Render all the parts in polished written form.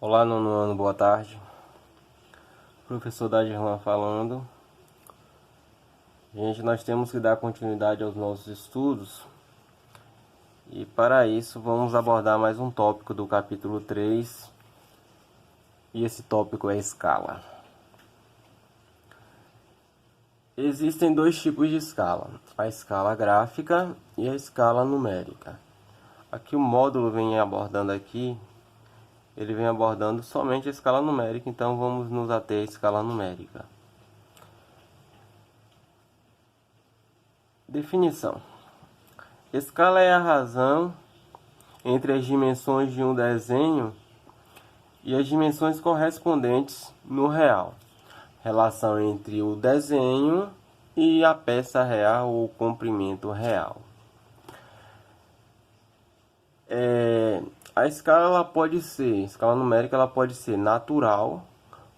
Olá, nono ano, boa tarde. Professor Dadirlan falando. Gente, nós temos que dar continuidade aos nossos estudos. E para isso vamos abordar mais um tópico do capítulo 3. E esse tópico é escala. Existem dois tipos de escala: a escala gráfica e a escala numérica. Aqui o módulo vem abordando ele vem abordando somente a escala numérica, então vamos nos ater à escala numérica. Definição: escala é a razão entre as dimensões de um desenho e as dimensões correspondentes no real. Relação entre o desenho e a peça real ou comprimento real. A escala escala numérica ela pode ser natural,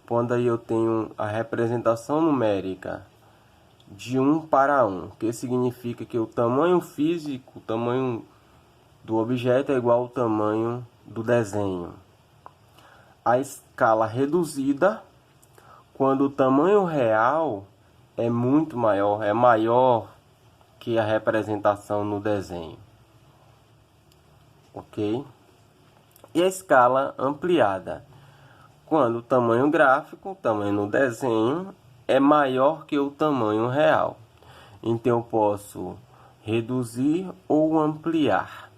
quando aí eu tenho a representação numérica de 1 para 1, que significa que o tamanho físico, o tamanho do objeto é igual ao tamanho do desenho. A escala reduzida, quando o tamanho real é muito maior, é maior que a representação no desenho. Ok? E a escala ampliada, quando o tamanho gráfico, o tamanho no desenho, é maior que o tamanho real. Então eu posso reduzir ou ampliar.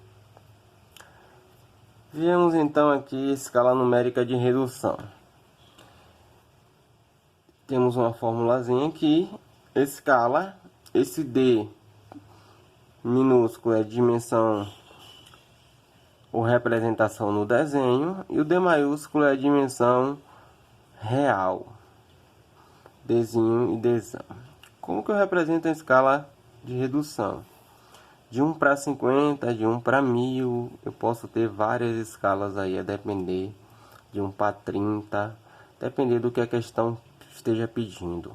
Vejamos então aqui a escala numérica de redução. Temos uma formulazinha aqui, escala, esse D minúsculo é dimensão ou representação no desenho, e o D maiúsculo é a dimensão real, Dzinho e Dzão. Como que eu represento a escala de redução? De 1 para 50, de 1 para 1000, eu posso ter várias escalas aí, a depender de 1 para 30, depender do que a questão esteja pedindo.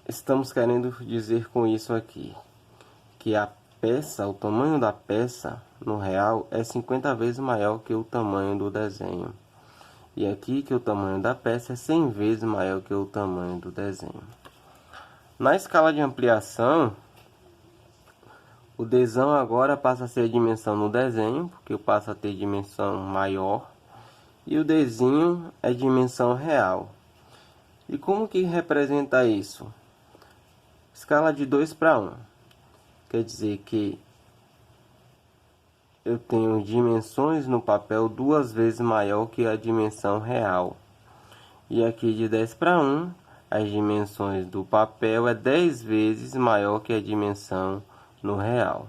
Estamos querendo dizer com isso aqui, que a peça, o tamanho da peça no real é 50 vezes maior que o tamanho do desenho. E aqui que o tamanho da peça é 100 vezes maior que o tamanho do desenho. Na escala de ampliação, o Dzão agora passa a ser a dimensão no desenho, porque eu passo a ter dimensão maior. E o Dzinho é dimensão real. E como que representa isso? Escala de 2 para 1. Quer dizer que eu tenho dimensões no papel 2 vezes maior que a dimensão real. E aqui de 10 para 1, as dimensões do papel é 10 vezes maior que a dimensão no real.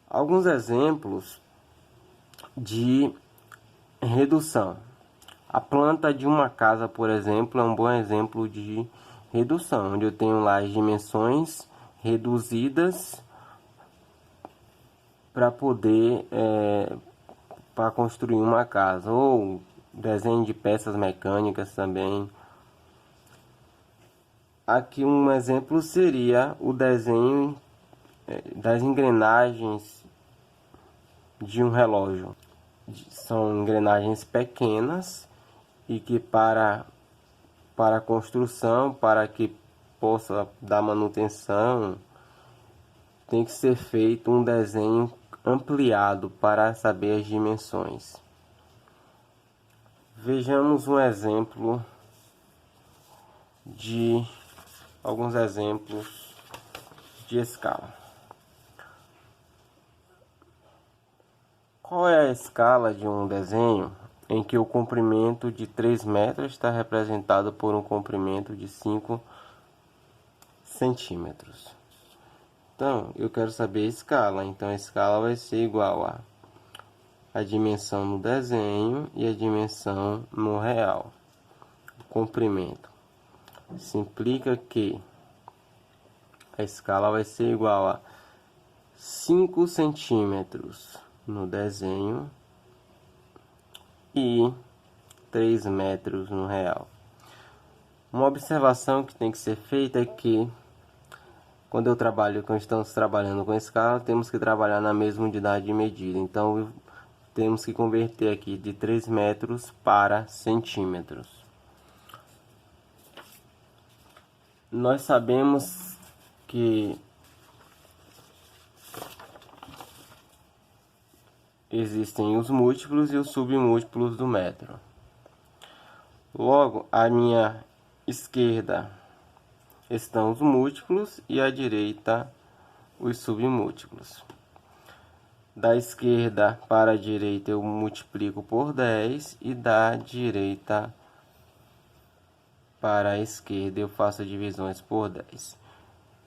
Alguns exemplos de redução. A planta de uma casa, por exemplo, é um bom exemplo de redução, onde eu tenho lá as dimensões reduzidas para poder para construir uma casa, ou desenho de peças mecânicas também. Aqui um exemplo seria o desenho das engrenagens de um relógio. São engrenagens pequenas e que para a construção, para que possa dar manutenção, tem que ser feito um desenho ampliado para saber as dimensões. Vejamos um exemplo de alguns exemplos de escala. Qual é a escala de um desenho em que o comprimento de 3 metros está representado por um comprimento de 5 centímetros? Então, eu quero saber a escala. Então, a escala vai ser igual a dimensão no desenho e a dimensão no real. O comprimento. Isso implica que a escala vai ser igual a 5 centímetros no desenho e 3 metros no real. Uma observação que tem que ser feita é que quando estamos trabalhando com escala, temos que trabalhar na mesma unidade de medida. Então, temos que converter aqui de 3 metros para centímetros. Nós sabemos que existem os múltiplos e os submúltiplos do metro. Logo, à minha esquerda estão os múltiplos e à direita os submúltiplos. Da esquerda para a direita eu multiplico por 10 e da direita para a esquerda eu faço divisões por 10.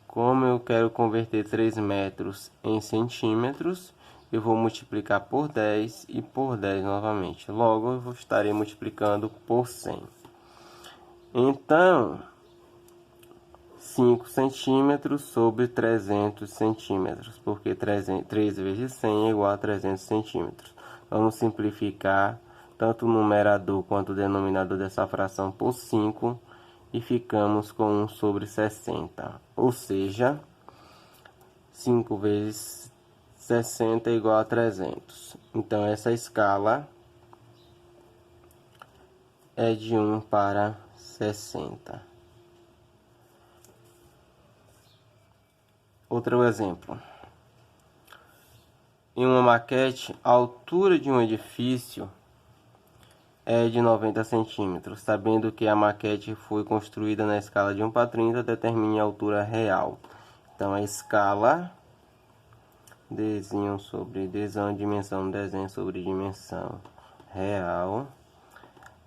Como eu quero converter 3 metros em centímetros, eu vou multiplicar por 10 e por 10 novamente. Logo, eu estarei multiplicando por 100. Então, 5 centímetros sobre 300 centímetros, porque 3 vezes 100 é igual a 300 centímetros. Vamos simplificar tanto o numerador quanto o denominador dessa fração por 5 e ficamos com 1 sobre 60. Ou seja, 5 vezes 60 é igual a 300. Então, essa escala é de 1 para 60. Outro exemplo. Em uma maquete, a altura de um edifício é de 90 centímetros. Sabendo que a maquete foi construída na escala de 1 para 30, determine a altura real. Então, a escala desenho sobre desenho, dimensão, desenho sobre dimensão real.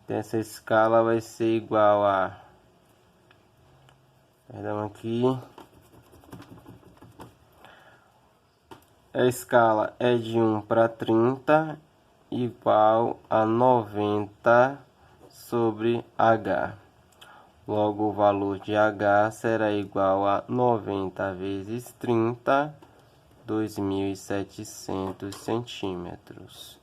Essa escala vai ser igual a... Perdão aqui. A escala é de 1 para 30, igual a 90 sobre H. Logo, o valor de H será igual a 90 vezes 30, 2.700 centímetros.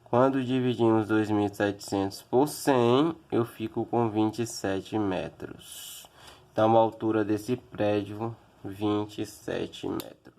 Quando dividimos 2.700 por 100, eu fico com 27 metros. Então, a altura desse prédio, 27 metros.